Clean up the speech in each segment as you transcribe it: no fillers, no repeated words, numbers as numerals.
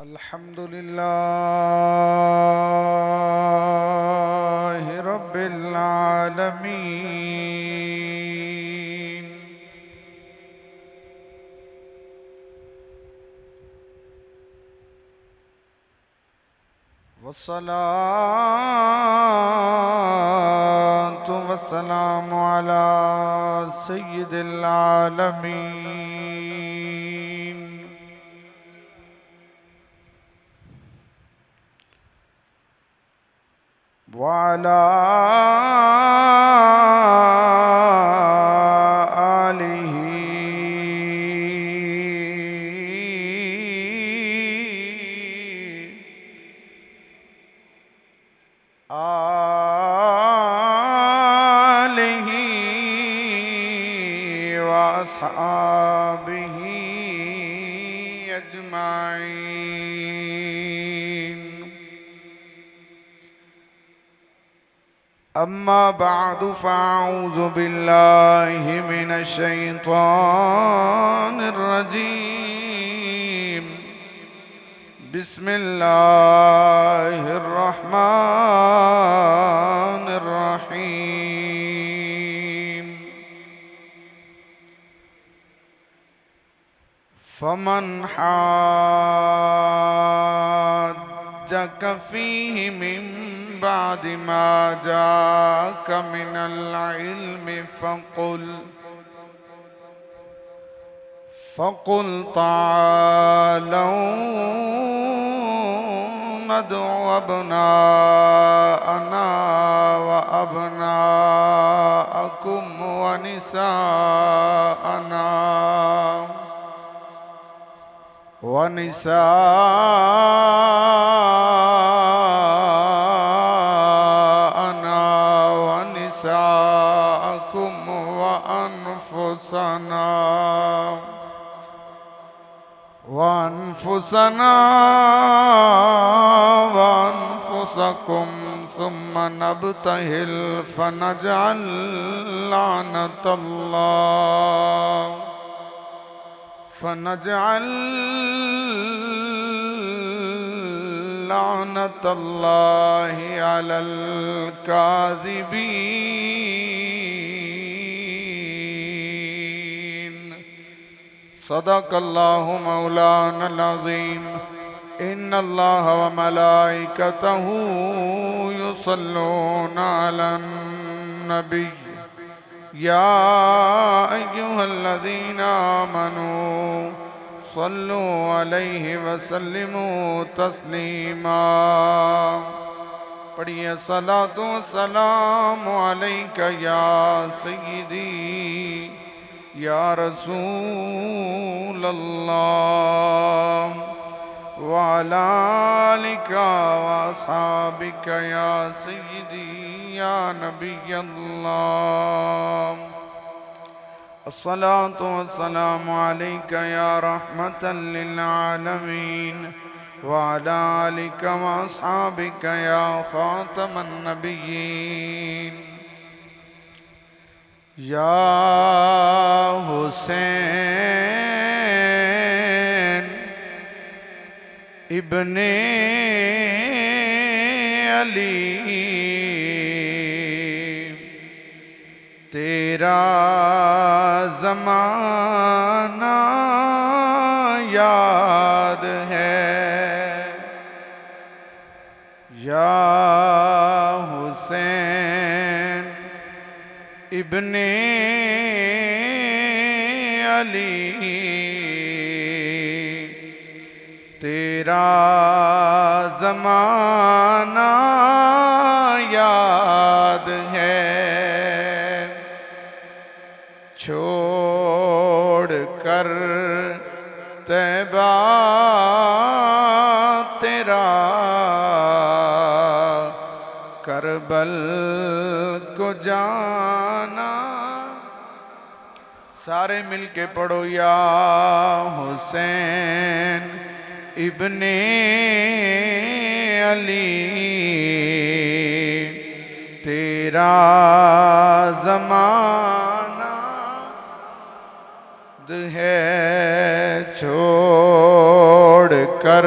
الحمد لله رب العالمين والصلاة والسلام على سيد العالمين وعلى آله وأصحابه أجمعين. أما بعد فأعوذ بالله من الشيطان الرجيم. بسم الله الرحمن الرحيم. فمن حاجك فيه من بعد ما جاءك من العلم فقل تعالوا ندعو أبناءنا وأبناءكم ونساءكم وأنفسكم ثم نبتهل فنجعل لعنة الله على الكاذبين. صدق الله مولانا العظيم. إن الله وملائكته يصلون على النبي يا أيها الذين آمنوا صلوا عليه وسلموا تسلیما. پڑھیے صلاۃ و سلام علیک یا سیدی یا رسول اللہ وعلی آلک واصحابک یا سیدی یا نبی اللہ. الصلاة والسلام عليك يا رحمة للعالمين وعلى آلك وأصحابك يا خاتم النبيين. يا حسين ابن علی تیرا زمانہ یاد ہے یا حسین ابن علی تیرا زمانہ یاد ہے. چھوڑ کر طیبہ تیرا کربل کو جانا. سارے مل کے پڑھو یا حسین ابن علی تیرا زمانہ ہے چھوڑ کر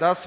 10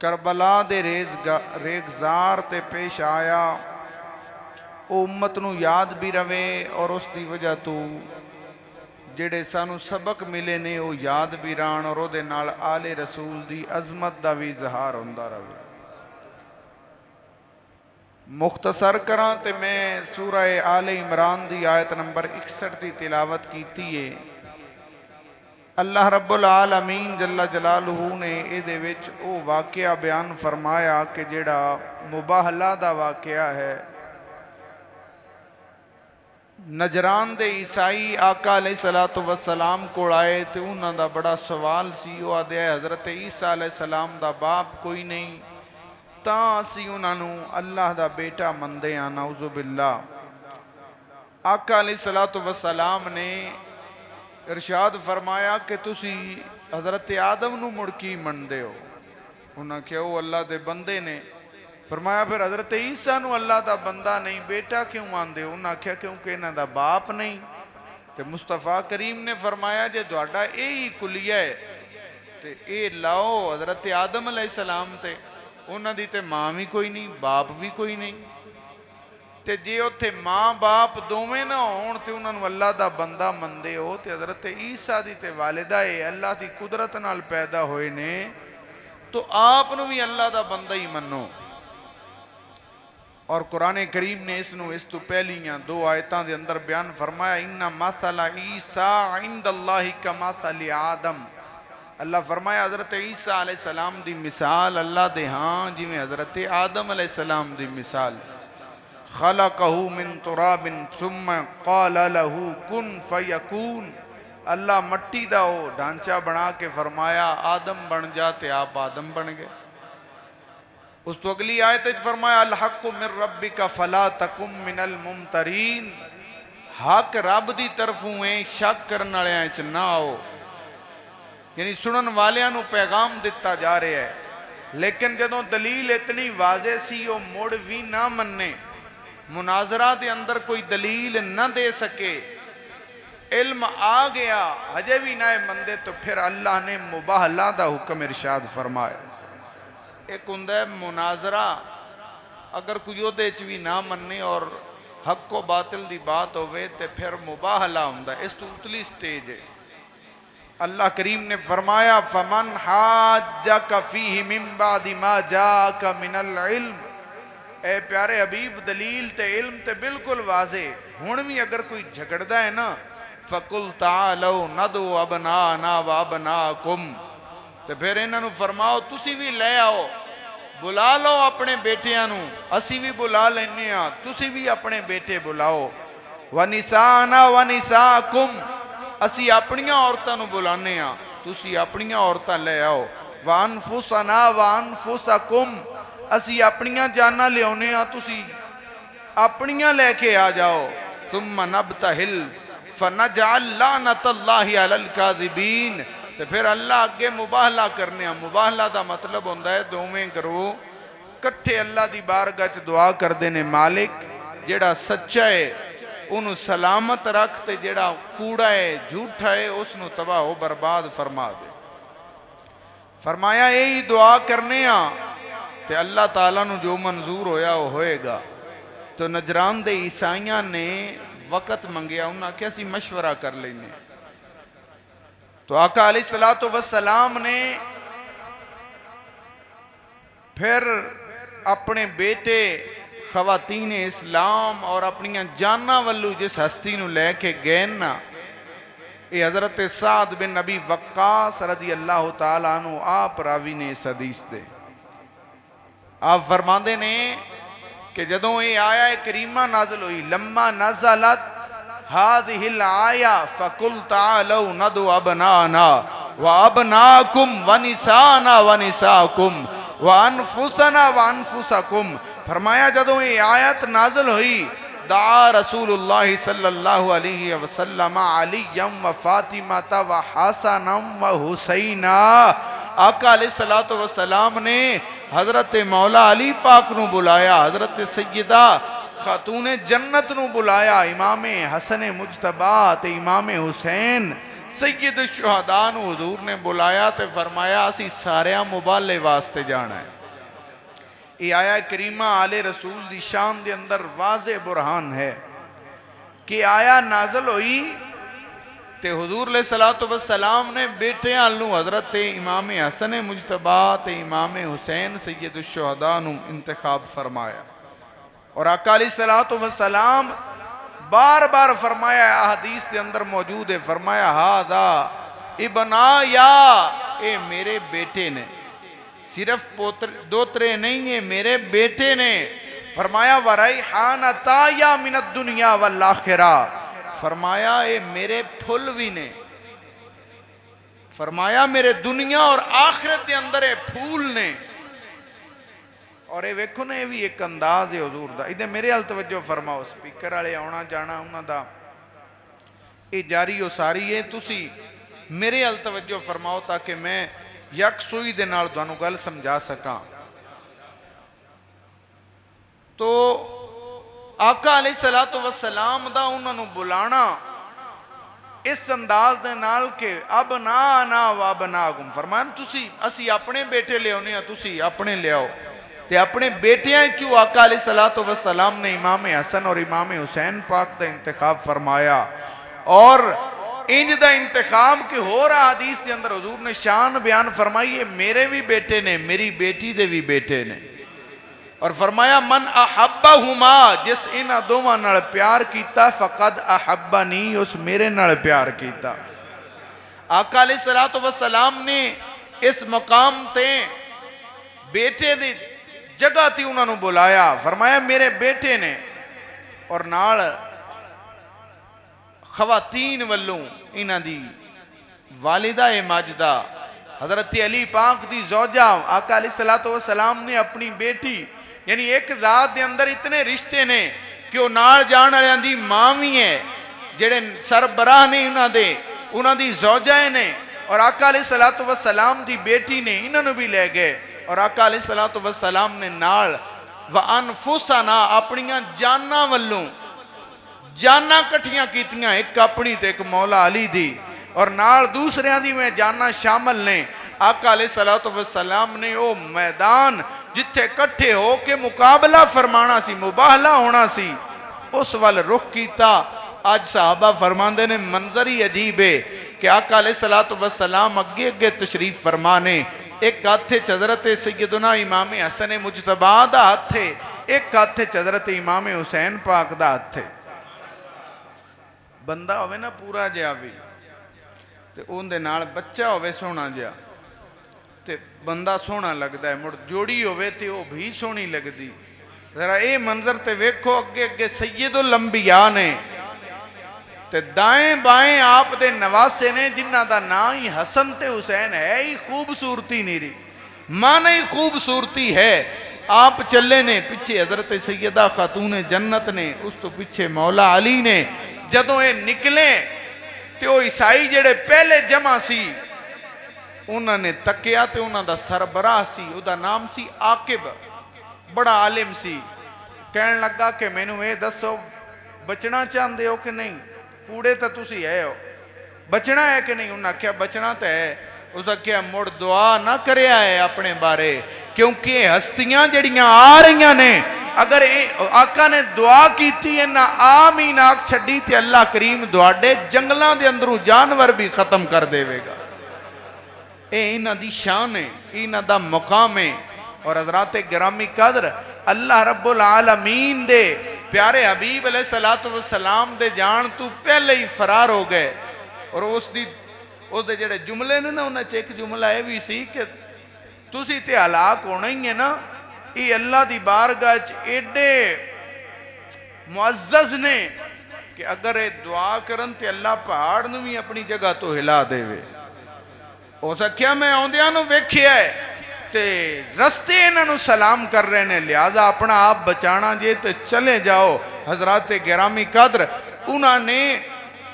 کربلا دے ریگزار تے پیش آیا او امت نو یاد بھی روے اور اس دی وجہ تو جڑے سانو سبق ملے نے او یاد بھی ران اور او دے نال آل رسول دی عظمت دا بھی اظہار ہوندا رہے۔ مختصر کراں تے میں سورہ آل عمران دی آیت نمبر 61 دی تلاوت کیتی ہے۔ اللہ رب العالمین جل جلالہ نے اے دے وچ او واقعہ بیان فرمایا کہ جڑا مباہلہ دا واقعہ ہے۔ نجران دے عیسائی آقا علیہ السلام کو آئے تے انہاں دا بڑا سوال سی، وہ آدھے حضرت عیسیٰ علیہ السلام دا باپ کوئی نہیں تاں اسی انہاں نو اللہ دا بیٹا مندے ہیں، نعوذ باللہ۔ آقا علیہ السلام نے ارشاد فرمایا کہ تسی حضرت آدم نو مڑکی مندے ہو، انہاں کہا وہ اللہ دے بندے نے۔ فرمایا پھر حضرت عیسیٰ نو اللہ دا بندہ نہیں بیٹا کیوں ماندے ہو؟ انہاں کہا کیونکہ انہاں دا باپ نہیں۔ تے مصطفیٰ کریم نے فرمایا جے دوڑا اے ہی کلیہ ہے تے اے لاؤ حضرت آدم علیہ السلام تے انہاں دی تے ماں بھی کوئی نہیں باپ بھی کوئی نہیں، تے جے اتھے ماں باپ دوویں نہ ہون تے انہاں نو اللہ دا بندہ مندے ہو تے حضرت عیسیٰ دی تے والدہ اے اللہ دی قدرت نال پیدا ہوئے نے تو آپ نو بھی اللہ دا بندہ ہی منو۔ اور قرآن کریم نے اس تو پہلیاں 2 آیتاں دے اندر بیان فرمایا ان مثل عیسیٰ عند اللہ کا مثل آدم۔ اللہ فرمایا حضرت عیسیٰ علیہ السلام دی مثال اللہ دے ہاں جی میں حضرت آدم علیہ السلام دی مثال۔ خلقہ من تراب ثم قال له کن فیکون، اللہ مٹی دا ہو ڈھانچہ بنا کے فرمایا آدم بن جاتے آپ آدم بن گئے۔ اس تو اگلی آیت فرمایا الحق من ربک فلا تکم من الممترین، حق رب دی طرفوں ہیں شک کرنے والے چ نہ آؤ، یعنی سنن والیاں نو پیغام دیتا جا رہے ہے، لیکن جدوں دلیل اتنی واضح سی وہ موڑ بھی نہ مننے، مناظرہ دے اندر کوئی دلیل نہ دے سکے، علم آ گیا ہجے بھی نہ مندے تو پھر اللہ نے مباہلہ دا حکم ارشاد فرمایا۔ ایک ہندہ مناظرہ اگر کوئی عہدے چ بھی نہ مننے اور حق و باطل دی بات ہوئے تے پھر مباہلہ ہندہ، اس تو اتلی سٹیج ہے۔ اللہ کریم نے فرمایا فَمَنْ حَاجَّكَ فِيهِ مِن بَعْدِ مَا جَاءَكَ مِنَ الْعِلْمِ، اے پیارے حبیب دلیل تے علم تے بالکل واضح، ہن بھی اگر کوئی جھگڑدا ہے نا فَقُلْ تَعَالَوْا نَدْعُوا أَبْنَاءَنَا وَأَبْنَاءَكُمْ، تو پھر انہاں نو فرماؤ تسی بھی لے آؤ، بلا لو اپنے بیٹیاں نو، اسی بھی بلا لینے ہاں، تسی بھی اپنے بیٹے بلاؤ، وَنِسَاءَنَا وَنِسَاءَكُمْ، اسی اپنیاں عورتاں نو بلانے ہاں، تسی اپنیاں عورتاں لے آؤ، وَأَنفُسَنَا وَأَنفُسَكُمْ، اسی اپنیاں جانا لے ہونے ہاں، تسی اپنیاں لے کے آ جاؤ، ثُمَّ نَبْتَهِلْ فَنَجْعَلْ لَعْنَةَ اللَّهِ عَلَى الْكَاذِبِينَ، تو پھر اللہ اگے مباہلہ کرنے ہیں۔ مباہلہ دا مطلب ہوندہ ہے دوویں گروہ کٹھے اللہ دی بارگاہ چ دعا کر دینے مالک جڑا سچا ہے انہوں سلامت رکھتے، جڑا کوڑا ہے جھوٹا ہے اس نو تباہ و برباد فرما دے۔ فرمایا یہی دعا کرنے ہیں تے اللہ تعالیٰ نو جو منظور ہویا وہ ہوئے گا۔ تو نجران دے عیسائیاں نے وقت منگیا، انہاں کیسی مشورہ کر لینے، تو آقا علیہ السلام نے پھر اپنے بیٹے خواتین اسلام اور اپنی جانہ والو جس ہستی نو لے کے گئے نا، یہ حضرت سعد بن نبی وقاص رضی اللہ تعالیٰ عنہ آپ راوی نے اس حدیث دے، آپ فرماندے نے کہ جدوں یہ آیہ کریمہ نازل ہوئی لما نزلت هذه الآية فقل تعالوا ندعو أبناءنا وأبناءكم ونساءنا ونساءكم وأنفسنا وأنفسكم، فرمایا جدوں یہ آیت نازل ہوئی دعا رسول اللہ صلی اللہ علیہ وسلم علیم و فاطمہ و حسن و حسین، آقا علیہ السلام نے حضرت مولا علی پاک نو بلایا، حضرت سیدہ خاتون جنت نو بلایا، امام حسن مجتبی تے امام حسین سید الشہداء نو حضور نے بلایا تے فرمایا اسی ساریاں مبالے واسطے جانا ہے. یہ آیا کریمہ آل رسول دی شان دے اندر واضح برہان ہے کہ آیا نازل ہوئی تے حضور علیہ السلام نے بیٹے آلوں حضرت امام حسن مجتبی تے امام حسین سید الشہداء نو انتخاب فرمایا. اور آقا علیہ السلام بار بار فرمایا حدیث دے اندر موجود ہے، فرمایا ہاذا ابنا یا اے میرے بیٹے نے، صرف دوترے نہیں ہیں، میرے بیٹے نے. فرمایا وَرَيْحَانَتَا یا مِنَ الدُّنْيَا وَالْآخِرَةِ، فرمایا اے میرے پھول بھی نے، فرمایا میرے دنیا اور آخرت دے اندر اے پھول نے. اور اے ویکھو نے بھی ایک انداز ہے حضور دا. ادھے میرے حال توجہ فرماؤ، سپیکر والے آنا جانا انہاں دا اے جاری و ساری ہے. تسی میرے حال توجہ فرماؤ تاکہ میں یکسوئی دے نال تانوں گل سمجھا سکاں. تو آقا علیہ السلام دا انہاں نو بلانا اس انداز دے نال کہ ابنانا و ابناکم، فرمایا تسی اسی اپنے بیٹے لے آنے ہیں، تسی اپنے لے آؤ. تے اپنے بیٹیاں چو آقا علیہ السلام نے امام حسن اور امام حسین پاک دا انتخاب فرمایا. اور انج دا انتخاب کہ ہو رہا حدیث دے اندر حضور نے شان بیان فرمائی ہے میرے بھی بیٹے نے، میری بیٹی دے بھی بیٹے نے. اور فرمایا من احبہما، جس انہاں دوواں نال پیار کیتا فقد احبنی، اس میرے نال پیار کیتا. آقا علیہ السلام نے اس مقام تے بیٹے دی جگہ تھی انہوں نے بلایا، فرمایا میرے بیٹے نے. اور نال خواتین والوں انہاں دی والدہ ماجدہ حضرت علی پاک دی زوجہ آقا علیہ السلام نے اپنی بیٹی، یعنی ایک ذات دے اندر اتنے رشتے نے کہ وہ نال جان والے دی ماں بھی ہے، جڑے سربراہ نے انہاں دی زوجہ نے، اور آقا علیہ السلام دی بیٹی نے انہوں نے بھی لے گئے. اور آقا علیہ السلام نے نال وَأَنفُسَنَا اپنیاں جاناں والوں جاناں کٹھیاں کیتیاں، ایک اپنی تے ایک مولا علی دی، اور نال دوسریاں دی میں جاناں شامل نے. آقا علیہ السلام نے او میدان جتھے کٹھے ہو کے مقابلہ فرمانا سی، مباہلہ ہونا سی، اس وال رخ کیتا. آج صحابہ فرماندے نے منظر ہی عجیب ہے کہ آقا علیہ السلام اگے اگے تشریف فرمانے، ایک ہاتھے حضرت سیدنا امام حسن مجتبی دا ہاتھے، ایک ہاتھے حضرت امام حسین پاک دا ہاتھے. بندہ ہوئے نا پورا جیا بھی تے اون دے نال بچہ ہوئے سونا جیا تے بندہ سونا لگتا ہے، مڑ جوڑی ہوئے تے وہ بھی سونی لگ دی. ذرا اے منظر تے ویکھو اگے اگے سید الانبیاء نے تے دائیں بائیں آپ دے نواسے نے جنہ دا نا ہی حسن تے حسین ہے ہی خوبصورتی نہیں رہی، معنی ہی خوبصورتی ہے. آپ چلے نے پچھے حضرت سیدہ خاتون جنت نے، اس تو پچھے مولا علی نے. جدوں اے نکلے تے وہ عیسائی جڑے پہلے جمع سی انہوں نے تکیا تے انہوں دا سربراہ سی، او دا نام سی عاقب، بڑا عالم سی. کہنے لگا کہ میں نے دسو بچنا چاہندے ہو کہ نہیں، کوڑے تا تسی ہے ہو، بچنا ہے کہ نہیں؟ انہوں نے کہا بچنا تا ہے. اس نے کہا مڑ دعا نہ کریا ہے اپنے بارے، کیونکہ ہستیاں جڑیاں آ رہیاں نے، اگر آقا نے دعا کی تھی نہ آمین آگ چھڑی تھی اللہ کریم دعاڑے جنگلان دے اندروں جانور بھی ختم کر دے گا. اے انہ دی شان ہے، انہ دا مقام ہے. اور حضرات گرامی قدر اللہ رب العالمین دے پیارے حبیب علیہ السلام دے جان تو پہلے ہی فرار ہو گئے. اور اس دے جڑے جملے نے نا انہیں ایک جملہ ہے بھی سی کہ تُسی تے ہلاک ہونا ہی ہے نا، یہ اللہ دی بارگاہ ایڈے معزز نے کہ اگر یہ دعا کرن تے اللہ پہاڑ نو بھی اپنی جگہ تو ہلا دے وے. ہو سکیا میں آندیاں نو ویکھیا ہے تے رستے انہاں نو سلام کر رہے نے، لہذا اپنا آپ بچانا جے تے چلے جاؤ. حضرات گرامی قدر انہاں نے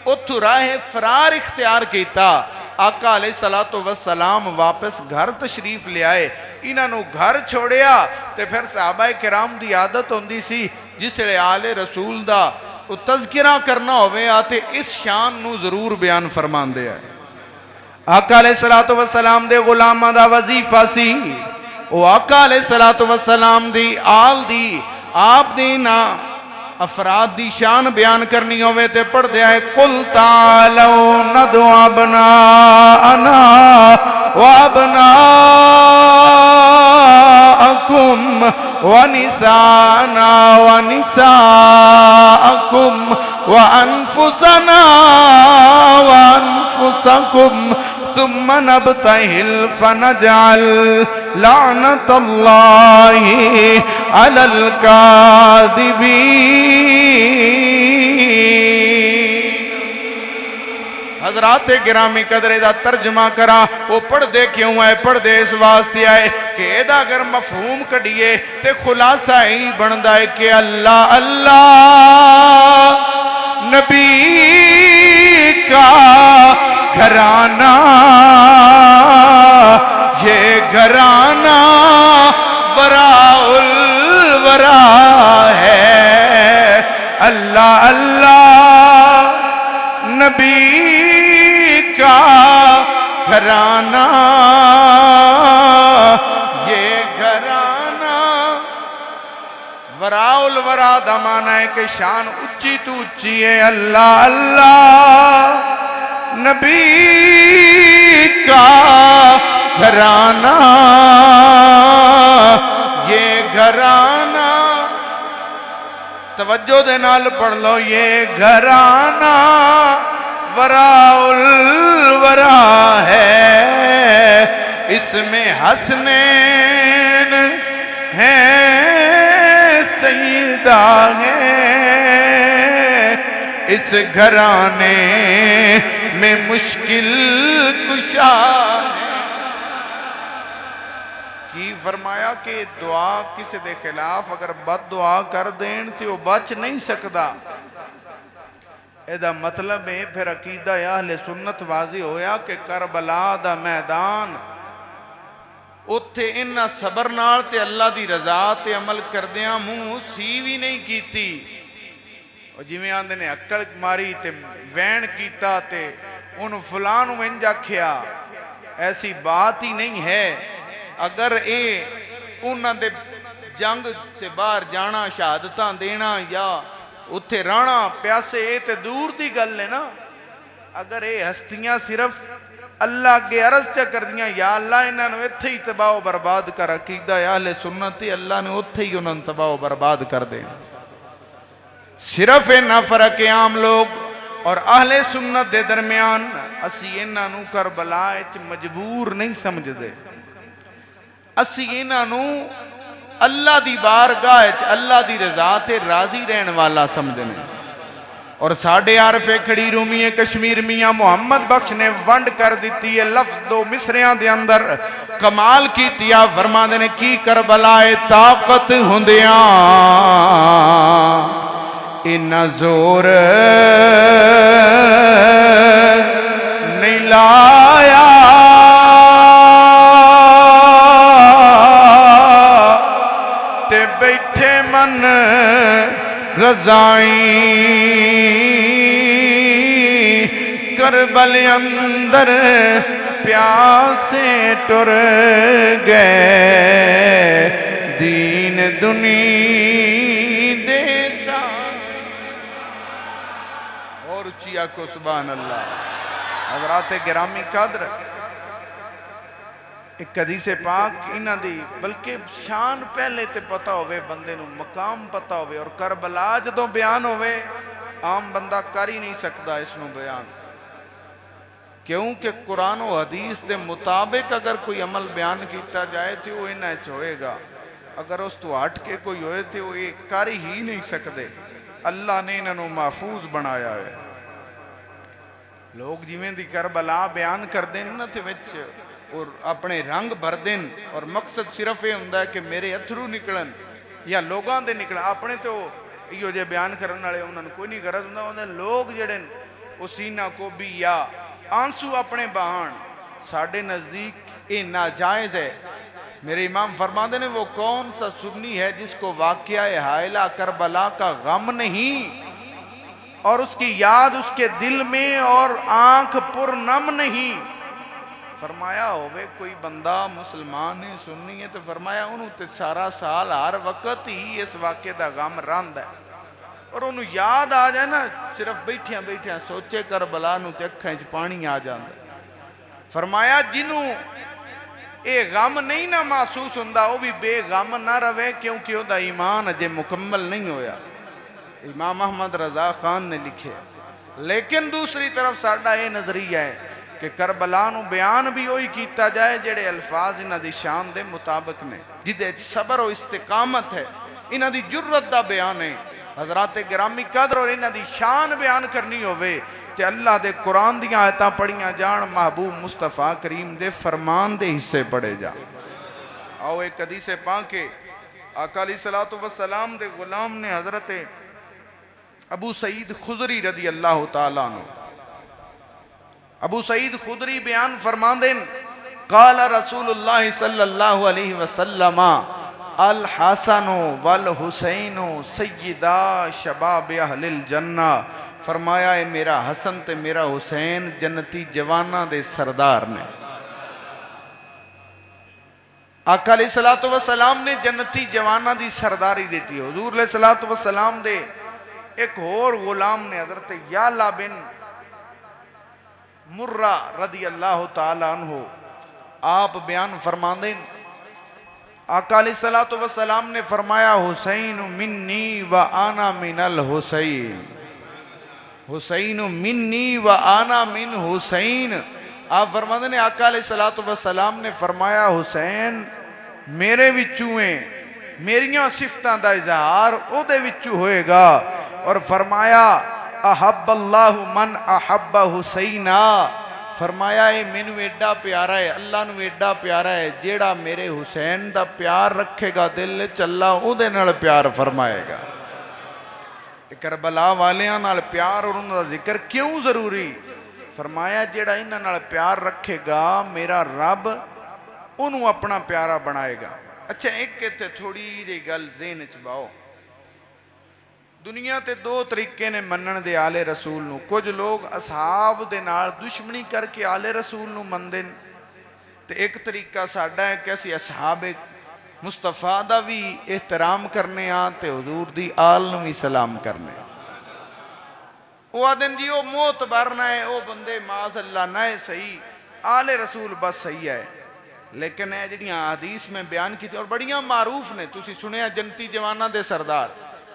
اتھو راہ فرار اختیار کیتا. آقا علیہ السلام واپس گھر تشریف لے آئے، انہاں نو گھر چھوڑیا تے پھر صحابہ کرام دی عادت ہوندی سی جس لئے آل رسول دا وہ تذکرہ کرنا ہوئے آتے اس شان نو ضرور بیان فرمان دے ہے آقا علیہ السلام دے غلامہ دا وظیفہ سی وہ آقا علیہ السلام دی آل دی آپ دینا افراد دی شان بیان کرنی ہوئے تے پڑھ دیا ہے قُلْ تَعَالَوْا نَدْعُ أَبْنَاءَنَا وَأَبْنَاءَكُمْ وَنِسَاءَنَا وَنِسَاءَكُمْ وَأَنفُسَنَا وَأَنفُسَكُمْ ثم نبتهل فنجعل لعنة الله على الكاذبين حضرات گرامی قدرے دا ترجمہ کرا وہ پڑھ دے کیوں ہے پڑھ دے اس واسطے آئے کہ ایدہ اگر مفہوم کڑیے تے خلاصہ ہی بندہ ہے کہ اللہ اللہ نبی کا گھرانہ یہ گھرانہ وراء الورا ہے اللہ اللہ نبی کا گھرانہ یہ گھرانہ وراء الورا دا معنی ہے کہ شان اچھی تو اچھی ہے اللہ اللہ نبی کا گھرانہ یہ گھرانہ توجہ دے نال پڑھ لو یہ گھرانہ وراء الورا ہے اس میں حسنین ہیں سیدہ ہیں اس گھرانے میں مشکل کشا ہے کی فرمایا کہ دعا کسی دے خلاف اگر بد دعا کر دین تھی وہ بچ نہیں سکتا ایدہ مطلب ہے پھر عقیدہ اہل سنت واضح ہویا کہ کربلا دا میدان اتھے انہا صبر نال تے اللہ دی رضا تے عمل کردیاں منہ سیوی نہیں کیتی اور جی آندے نے اکڑ ماری تے وین کیتا تے انہوں فلان ونجا کھیا ایسی بات ہی نہیں ہے اگر انہاں دے جنگ سے باہر جانا شہادتاں دینا یا اتھے رانا پیاسے تے دور دی گل ہے نا اگر ہستیاں صرف اللہ کے عرض چا کر دیا یا اللہ انہاں نے اتھے ہی تباہ و برباد کر عقیدہ اہل سنتی اللہ نے اتھے ہی انہاں تباہ و برباد کر دینا صرف نہ فرق عام لوگ اور اہل سنت دے درمیان اسی انہاں نو کربلا اچ مجبور نہیں سمجھ دے اسی انہاں نو اللہ دی بارگاہ اچ اللہ دی رضا تے راضی رہن والا سمجھنے اور ساڑھے عارف کھڑی رومی کشمیر میاں محمد بخش نے ونڈ کر دیتی ہے لفظ دو مصریاں دے اندر کمال کی تیا فرما دینے کی کربلائے طاقت ہندیاں انہ زور نہیں لایا تے بیٹھے من رضائیں کربل اندر پیاسے ٹر گئے دین دنی دیسا اور اچھیا کو سبحان اللہ حضرات گرامی قدر ایک حدیث پاک انہاں دی بلکہ شان پہلے تے پتہ ہوئے بندے نو مقام پتہ ہوئے اور کربلا جدوں بیان ہوئے عام بندہ کر ہی نہیں سکتا اس نو بیان کیونکہ قرآن و حدیث دے مطابق اگر کوئی عمل بیان کیتا جائے تو وہ انہیں چھوئے گا اگر اس تو ہٹ کے کوئی ہوئے تھے وہ یہ کر ہی نہیں سکتے اللہ نے انہوں محفوظ بنایا ہے لوگ جی میں دی کربلا بیان کر دیں نہ تھے وچ اور اپنے رنگ بھر دیں اور مقصد صرف یہ ہوندہ ہے کہ میرے اتھرو نکلن یا لوگاں دے نکلن اپنے تو یہ جو بیان کرنے والے انہوں نے کوئی نہیں غرض ہوندہ لوگ جڑیں اسینہ کو بھی یا آنسو اپنے بہان ساڑھے نزدیک یہ ناجائز ہے میرے امام فرما دینے وہ کون سا سنی ہے جس کو واقعہ حائلہ کربلا کا غم نہیں اور اس کی یاد اس کے دل میں اور آنکھ پر نم نہیں. فرمایا ہوئے کوئی بندہ مسلمان ہے سننی ہے تو فرمایا انہوں تے سارا سال ہر وقت ہی اس واقعے دا غم راند ہے اور انہوں یاد آ جائے نا صرف بیٹھیاں سوچے کربلا نو تے اکھیں چ پانی آ جاندہ. فرمایا جنہوں اے غم نہیں نہ محسوس ہوندہ وہ بھی بے غم نہ روے کیونکہ وہ دا ایمان اجے مکمل نہیں ہویا. امام احمد رضا خان نے لکھے. لیکن دوسری طرف ساڑھا یہ نظریہ ہے کہ کربلا نو بیان بھی ہوئی کیتا جائے جڑے الفاظ انہاں دی شان دے مطابق نے جدے صبر و استقامت ہے انہاں دی جرت دا بیان ہے. حضرات گرامی قدر اور انہاں دی شان بیان کرنی ہوئے تے اللہ دے قرآن دیاں آیتاں پڑھیاں جان محبوب مصطفیٰ کریم دے فرمان دے حصے پڑھے جان. آؤ ایک حدیث پاک کے آقا علیہ السلام دے غلام نے حضرت ابو سعید خضری رضی اللہ تعالیٰ عنہ ابو سعید خضری بیان فرمان دیں قال رسول اللہ صلی اللہ علیہ وسلم الحسن والحسین سیدہ شباب اہل الجنہ. فرمایا ہے میرا حسن تے میرا حسین جنتی جوانہ دے سردار نے. آقا علیہ السلام نے جنتی جوانہ دی سرداری دیتی. حضور علیہ السلام دے ایک اور غلام نے حضرت یعلا بن مرہ رضی اللہ تعالیٰ عنہ آپ بیان فرمان دیں آقا علیہ السلام نے فرمایا حسین منی و آنا من الحسین. حسین منی و آنا من حسین. آپ فرمان دیں آقا علیہ السلام نے فرمایا حسین میرے وچوں ہیں میریاں صفتاں دا اظہار او دے وچوں ہوئے گا. اور فرمایا احب اللہ من احب حسینہ. فرمایا ہے مینو ایڈا پیارا ہے اللہ نو ایڈا پیارا ہے جیڑا میرے حسین دا پیار رکھے گا دل چلا او دے نال پیار فرمائے گا. کربلا والیاں نال پیار اور انہاں دا ذکر کیوں ضروری؟ فرمایا جیڑا انہاں نال پیار رکھے گا میرا رب انہوں اپنا پیارا بنائے گا. اچھا ایک کہتے تھوڑی جی گل ذہن چ باؤ. دنیا تے دو طریقے نے منن دے آلے رسول نو. کچھ لوگ اصحاب دے نال دشمنی کر کے آلے رسول نو مندن تے ایک طریقہ ساڑھا ہے کہ اسی اصحاب مصطفیٰ دا بھی احترام کرنے تے حضور دی آل نو بھی سلام کرنے. وہ آدن جی وہ معتبر نہ ہے وہ بندے معاذ اللہ نہ ہے صحیح آلے رسول بس صحیح ہے. لیکن اے جڑیاں حدیث میں بیان کی تھی اور بڑیاں معروف نے تسی سنیا جنتی جوانہ دے سردار.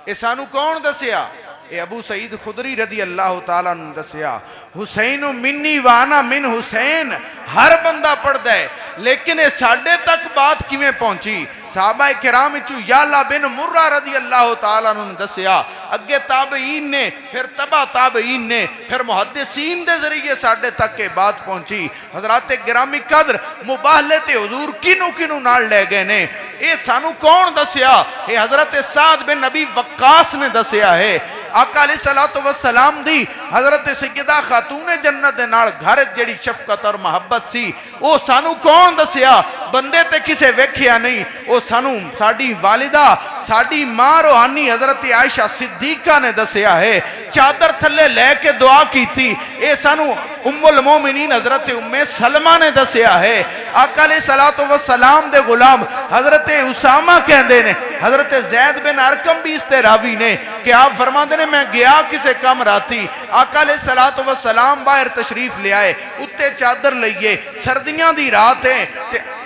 اے سانو کون دسیا؟ اے ابو سعید خدری رضی اللہ تعالیٰ نے دسیا. حسین منی وانا من حسین ہر بندہ پڑھ دے لیکن اے ساڑھے تک بات کیویں پہنچی؟ صحابہ کرام چو یعلا بن مرہ رضی اللہ تعالیٰ نے دسیا. اگے تابعین نے پھر تبع تابعین نے پھر محدثین دے ذریعے ساڑھے تک کے بات پہنچی. حضرات گرامی قدر مباہلے تے حضور کنو کنو نال لے گئے نے. اے سانو کون دسیا؟ اے حضرت سعد بن نبی وقاص نے دسیا ہے. آقا علیہ السلام دی حضرت سیدہ خاتون جنت دے نال گھر جڑی شفقت اور محبت سی وہ سانو کون دسیا؟ بندے تے کسے ویکھیا نہیں وہ سانو ساڑی والدہ ساڑی ماں روحانی حضرت عائشہ صدیقہ نے دسیا ہے. چادر تھلے لے کے دعا کی تھی اے سانو ام المومنین حضرت ام سلمہ نے دسیا ہے. آقا علیہ السلام دے غلام حضرت اسامہ کہندے نے حضرت زید بن ارکم بھی اس تے راوی نے کہ آپ فرماندے نے میں گیا کسے کم راتی آقا علیہ السلام باہر تشریف لے آئے اتے چادر لئیے سردیاں دی رات ہیں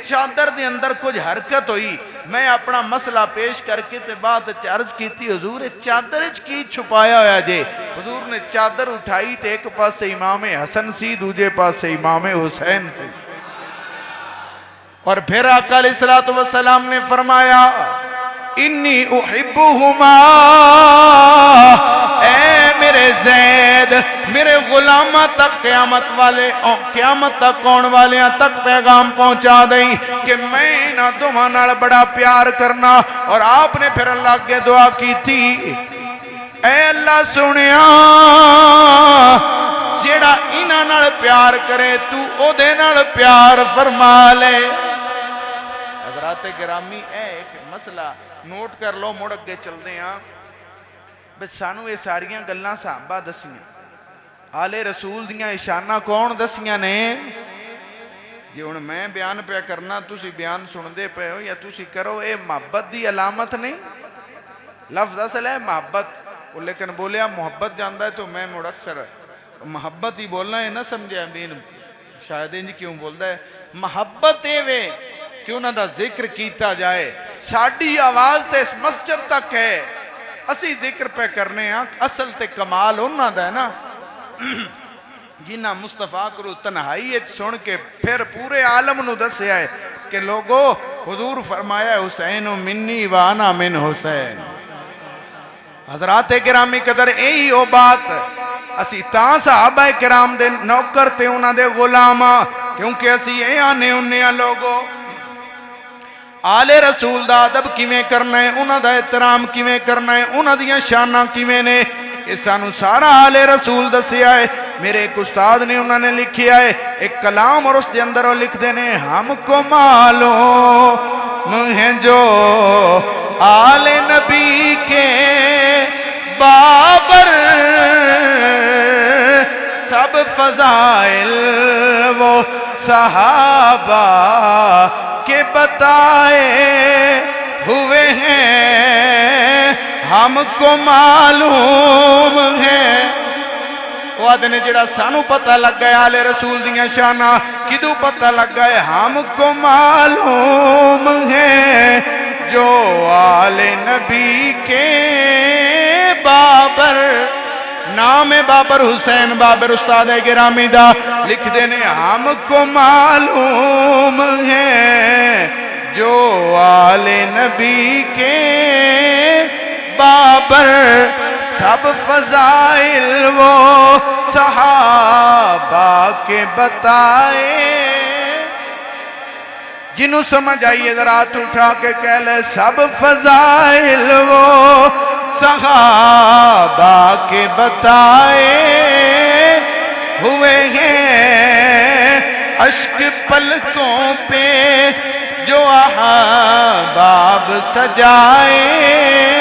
چادر دے اندر کچھ حرکت ہوئی. میں اپنا مسئلہ پیش کر کے تے بات عرض کی تھی حضور چادر کی چھپایا ہویا جے. حضور نے چادر اٹھائی تے ایک پاس سے امام حسن سی دوجے پاس سے امام حسین سی. اور پھر آقا علیہ السلام نے فرمایا انی احبہما اے میرے زید میرے غلامہ تک قیامت تک کون والیاں تک پیغام پہنچا دیں کہ میں نہ دومانال بڑا پیار کرنا. اور آپ نے پھر اللہ کے دعا کی تھی اے اللہ سنیا جیڑا انہاں نال پیار کرے تو او دے نال پیار فرما لے. حضرات گرامی اے ایک مسئلہ نوٹ کر لو مڑ اگے چل دے ہاں. بس سانو یہ ساریاں گلاں صحابہ دسیاں آلے رسول دیاں اشانہ کون دسیاں نے جی ہن میں بیان پہ کرنا تسی بیان سن دے پہ ہو یا تسی کرو اے محبت دی علامت نہیں لفظ اصل ہے محبت لیکن بولیا محبت جاندہ ہے تو میں مڑ اکثر محبت ہی بولنا ہے نہ سمجھے امین شاید انج کیوں بولتا ہے محبت اے وے کیوں نہ دا ذکر کیتا جائے ساڑھی آواز تے اس مسجد تک ہے اسی ذکر پہ کرنے ہیں اصل تے کمال ہونا دا ہے نا جنہ مصطفیٰ کرو تنہائی سن کے پھر پورے عالم نو دسے آئے کہ لوگو حضور فرمایا حسین منی وانا من حسین حضرات گرامی قدر ایہی ہو بات اسی تاں صحابہ کرام دے نوکر تے انہاں دے غلامہ کیونکہ اسی اے آنے انہیں لوگو آل رسول دا ادب کیویں کرنا ہے انہاں دا احترام کیویں کرنا ہے انہاں دیاں شانہ کیویں نے اس سانو سارا آل رسول دسیا ہے میرے ایک استاد نے انہوں نے لکھیا ہے ایک کلام اور اس دے اندر وہ لکھ دینے ہم کو معلوم ہے جو آل نبی کے بابر سب فضائل وہ صحابہ کے بتائے ہوئے ہیں ہم کو معلوم ہے وہ آدھنے جڑا سانو پتہ لگ گئے آل رسول دیاں شانہ کدو پتہ لگ گئے ہم کو معلوم ہے جو آل نبی کے بابر نام بابر حسین بابر استاد گرامی دا لکھ دینے ہم کو معلوم ہے جو آل نبی کے بابر سب فضائل وہ صحابہ کے بتائے جنہوں سمجھ آئیے ذرا ہاتھ اٹھا کے کہہ لے سب فضائل وہ صحابہ کے بتائے ہوئے ہیں اشک پلکوں پہ جو احباب سجائے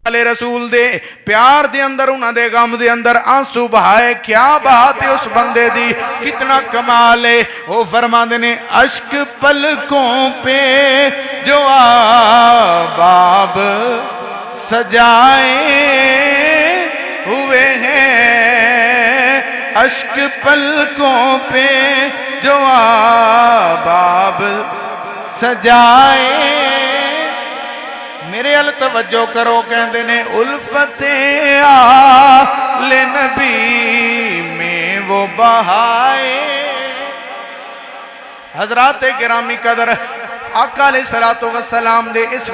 والے رسول دے پیار دے اندر انہاں دے غم دے اندر آنسو بہائے کیا بات ہے اس بندے دی کتنا کمال ہے وہ فرما دینے اشک پلکوں پہ جو احباب سجائے ہوئے ہیں اشک پلکوں پہ جو احباب سجائے میرے ال توجہ کرو کہندے نے الفت آل نبی میں وہ بہائے حضرات گرامی قدر آقا علیہ السلام دے اس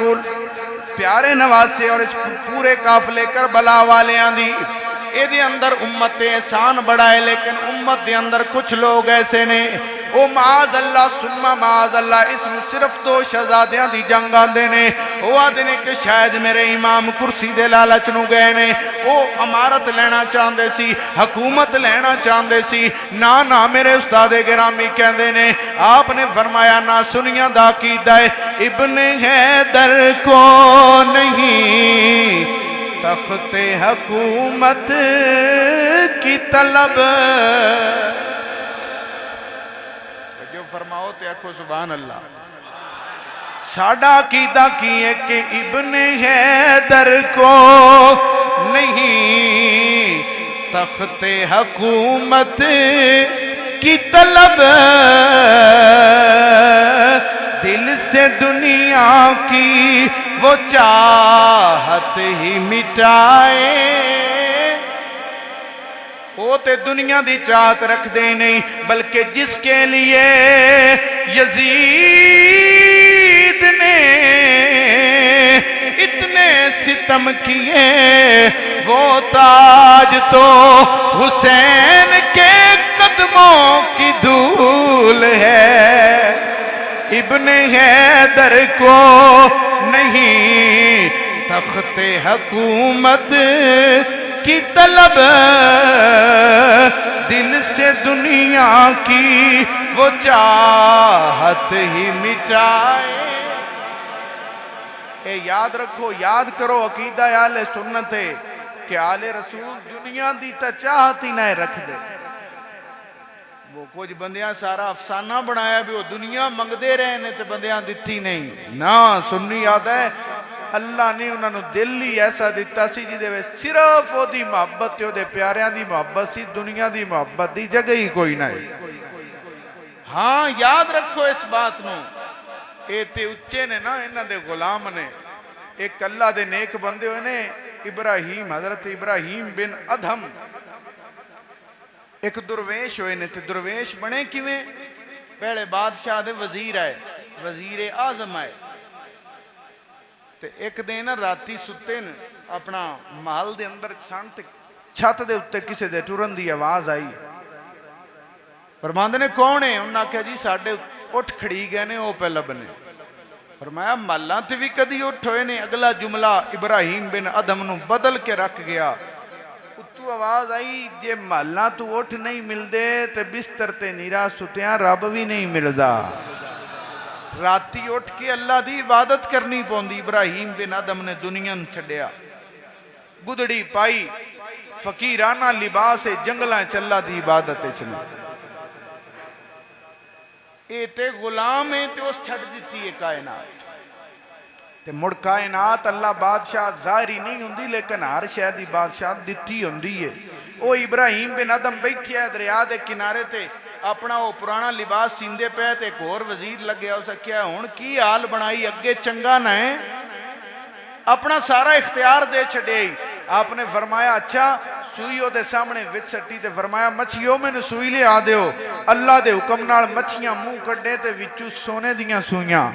پیارے نواسے اور اس پورے قافلے کربلا والے آندھی اے دے اندر امت احسان بڑا ہے لیکن امت دے اندر کچھ لوگ ایسے نے او معاذ اللہ سمہ معاذ اللہ اس میں صرف دو شہزادیاں دی جنگ آندے نے او آدھے نے کہ شاید میرے امام کرسی دے لالچ نو گئے نے او امارت لینا چاندے سی حکومت لینا چاندے سی نا میرے استاد گرامی کہندے نے آپ نے فرمایا نا سنیاں دا قیدہ ابن حیدر کو نہیں تخت حکومت کی طلب جو فرماؤ تے اکھو سبحان اللہ ساڑھا عقیدہ کیے کہ ابن حیدر کو نہیں تخت حکومت کی طلب دل سے دنیا کی وہ چاہت ہی مٹائے وہ تے دنیا دی چاہت رکھ دے نہیں بلکہ جس کے لیے یزید نے اتنے ستم کیے وہ تاج تو حسین کے قدموں کی دھول ہے ابن حیدر کو نہیں تخت حکومت کی طلب دل سے دنیا کی وہ چاہت ہی مٹائے اے یاد رکھو، یاد کرو عقیدہ اہل سنت ہے کہ آل رسول دنیا دی تا چاہت ہی نہ رکھ دے. وہ کچھ بندیاں سارا افسانہ بنایا بھی وہ دنیا منگ دے رہے ہیں تے بندیاں دیتی نہیں. نا سنی یاد ہے اللہ نے انہوں نے دل ہی ایسا دیتا سی جی دے صرف وہ دی محبت تے وہ دے پیاریاں دی محبت سی، دنیا دی محبت دی جگہ ہی کوئی نہیں. ہاں یاد رکھو اس بات نو. اے تے اچھے نے نا انہاں دے غلام نے ایک اللہ دے نیک بندے ہوئے نے ابراہیم، حضرت ابراہیم بن ادھم ایک درویش ہوئے نے. تے درویش بنے کیویں؟ پہلے بادشاہ دے وزیر آئے، وزیر اعظم آئے. تے ایک دن راتی ستے نے اپنا محل دے اندر سن تے چھت دے اتے کسے دے ٹرن دی آواز آئی. فرماندے نے کون ہے؟ انہاں کہا جی ساڑھے اٹھ کھڑی گئے نے وہ پہلا بنے. فرمایا محلاں تے بھی کدی اٹھ ہوئے نے. اگلا جملہ ابراہیم بن ادھم نو بدل کے رکھ گیا. اتو آواز آئی جے محلاں تو اٹھ نہیں مل دے تے بستر تے نیرا ستیاں رب بھی نہیں ملدا. راتی اٹھ کے اللہ دی عبادت کرنی پوندی. ابراہیم بن ادھم نے دنیا نو چھڈیا، گدڑی پائی، فقیرانہ لباس جنگلاں چلا دی عبادت چلی. اے تے غلام ہے تے اس چھڑ دیتی ہے کائنات. تے مڑ کائنات اللہ بادشاہ ظاہری نہیں ہوندی لیکن ہر شے دی بادشاہ دتی ہوندی ہے. او ابراہیم بن ادھم بیٹھیا ہے دریا دے کنارے تے اپنا وہ پرانا لباس سیندے پہ تے ایک اور وزیر لگیا ہو سکیا ہے ہون کی حال بنائی اگے چنگا نہ ہے. اپنا سارا اختیار دے چھڑے. آپ نے فرمایا اچھا سوئیوں دے سامنے وچ سٹی تے فرمایا مچھیوں میں نے سوئی لے آ دیو. اللہ دے حکم نال مچھیاں منہ کڈے تے وچوں سونے دیاں سوئیاں.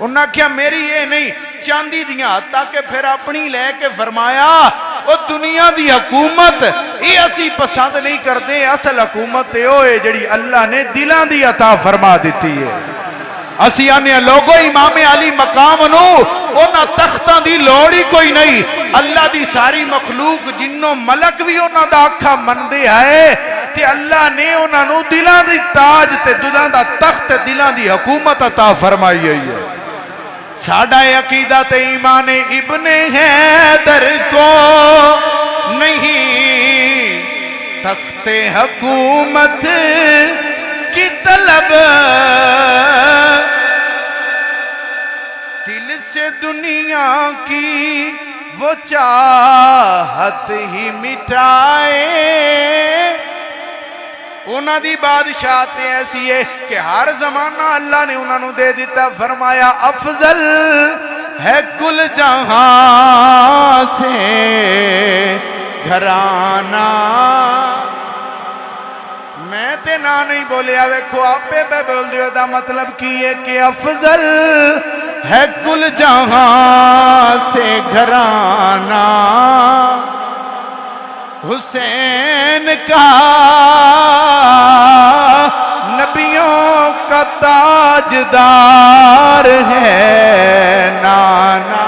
انہاں کیا میری یہ نہیں چاندی دیاں تاکہ پھر اپنی لے کے فرمایا وہ دنیا دی حکومت یہ اسی پسند نہیں کرتے. اصل حکومت یہ ہوئے جڑی اللہ نے دلان دی عطا فرما دیتی ہے. اسی آنے لوگو امام علی مقام نو اونا تختان دی لوڑی کوئی نہیں. اللہ دی ساری مخلوق جنوں ملک بھی اونا دا اکھا من دے آئے تے اللہ نے اونا نو دلان دی تاج تے دلان دا تخت دلان دی حکومت عطا فرمائی ہے. ساڑھا عقیدہ تے ایمان ابن حیدر کو نہیں تخت حکومت کی طلب. دل سے دنیا کی وہ چاہت ہی مٹائے. انہاں دی بادشاہت ایسی ہے کہ ہر زمانہ اللہ نے انہاں نو دے دیتا. فرمایا افضل ہے کل جہاں سے گھرانہ. میں تے نہ نہیں بولیا ویکھو آپ پہ بول دیو دا مطلب کی ہے کہ افضل ہے کل جہاں سے گھرانہ. حسین کا نبیوں کا تاجدار ہے نانا.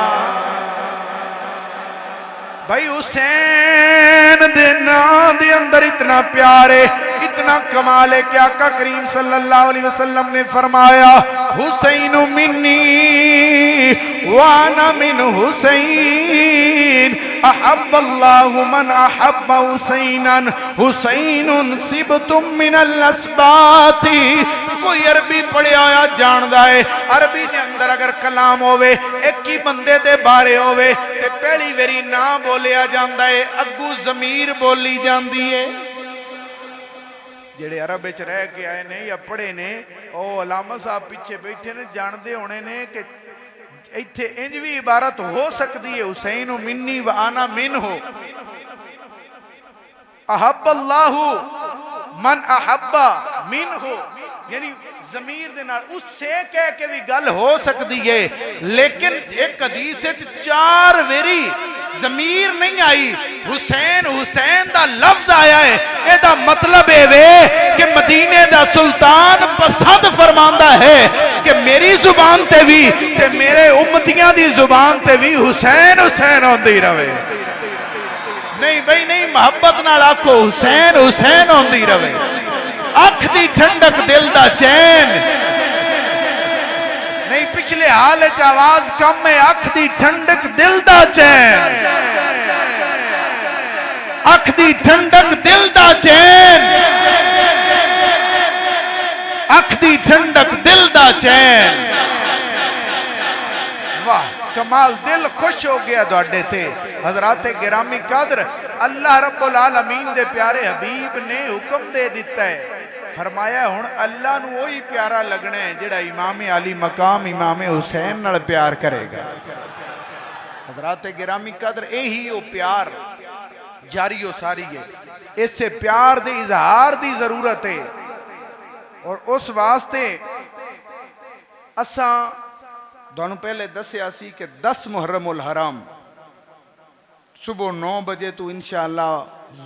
بھائی حسین دے نام دے اندر اتنا پیارے اتنا کمال ہے کہ آقا کریم صلی اللہ علیہ وسلم نے فرمایا حسین منی وانا من حسین احب اللہ من احب حسینا حسین سبت من الاسبات. کوئی عربی پڑھے آیا جاندہ ہے عربی دے اندر اگر کلام ہوئے ایک ہی بندے دے بارے ہوئے تے پہلی ویری نہ بولیا جاندہ ہے اگو ضمیر بولی جاندی ہے. جڑے عرب وچ رہ کے آئے نے یا پڑھے نے او علامہ صاحب پیچھے بیٹھے نے جاندے ہونے نے کہ ایتھے انج بھی عبارت ہو سکتی ہے حسین منی و آنا من ہو. احب اللہ من احب من ہو یعنی ضمیر دے نال اس سے کہہ کے بھی گل ہو سکتی ہے. لیکن ایک حدیث ہے چار ویری ضمیر نہیں آئی حسین حسین دا لفظ آیا ہے. اے دا مطلب ہے کہ مدینے دا سلطان پسند فرماندہ ہے کہ میری زبان تے بھی تے میرے امتیاں دی زبان تے بھی حسین حسین ہوندی رہے. نہیں بھئی نہیں محبت نہ لاکھو حسین حسین ہوندی رہے. اکھ دی ٹھنڈک دل دا چین نہیں پچھلے حال ہے آواز کم ہے اکھ دی ٹھنڈک دل دا چین اکھ دی ٹھنڈک دل دا چین اکھ دی ٹھنڈک دل دا چین واہ کمال دل خوش ہو گیا دوڑے تھے حضرات گرامی قدر اللہ رب العالمین دے پیارے حبیب نے حکم دے دیتا ہے فرمایا ہون اللہ نو وہی پیارا لگنا ہے جڑا امام علی مقام امام حسین نال پیار کرے گا حضرات گرامی قدر یہی وہ پیار جاری و ساری ہے اس سے پیار دے اظہار دی ضرورت ہے اور اس واسطے اساں دونوں پہلے دسیا سی کہ 10 محرم الحرام صبح 9 بجے تو انشاءاللہ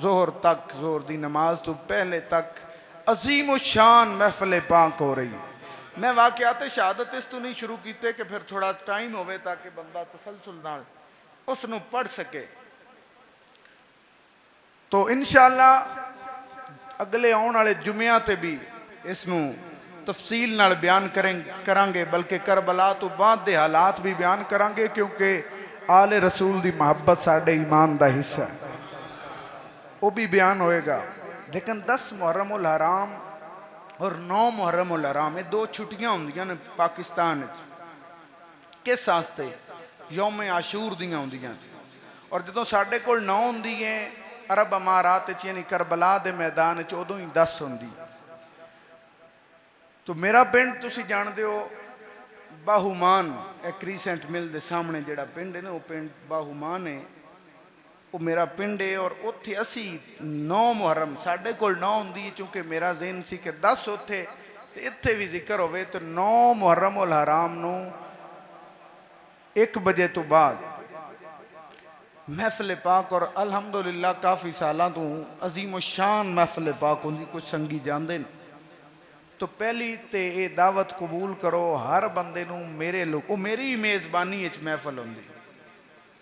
ظہر تک ظہر دی نماز تو پہلے تک عظیم و شان محفل پاک ہو رہی میں واقعات شہادت اس تو نہیں شروع کیتے کہ پھر تھوڑا ٹائم ہوئے تاکہ بندہ تسلسل نال اس نو پڑھ سکے تو انشاءاللہ اگلے آن والے جمعہ تے بھی اس نو تفصیل نال بیان کرانگے بلکہ کربلا تو بعد دے حالات بھی بیان کرانگے کیونکہ آل رسول دی محبت ساڑھے ایمان دا حصہ ہے وہ بھی بیان ہوئے گا لیکن 10 محرم الحرام اور 9 محرم الحرام یہ 2 چھٹیاں ہوندیاں نے پاکستان کس واسطے یوم عاشور دیاں ہوندیاں اور جدوں ساڑھے کول 9 ہوندی ہیں عرب امارات یعنی کربلا دے میدان ادوں ہی 10 ہوندی تو میرا پنڈ تسی جان دیو باہومان ایک ریسنٹ مل دے سامنے جڑا پنڈ ہے نا وہ پنڈ باہومان ہے وہ میرا پنڈ ہے اور اتھے اسی 9 محرم ساڑھے کول 9 ہوندی چونکہ میرا ذہن سی کہ 10 اتھے تو اتھے بھی ذکر ہوئے تو 9 محرم الحرام نو 1 بجے تو بعد محفل پاک اور الحمدللہ کافی سالاں تو عظیم و شان محفل پاک ہوندی کچھ سنگی جان دیں تو پہلی تے اے دعوت قبول کرو ہر بندے نو میرے لوگ وہ میری میزبانی اچ محفل ہوندی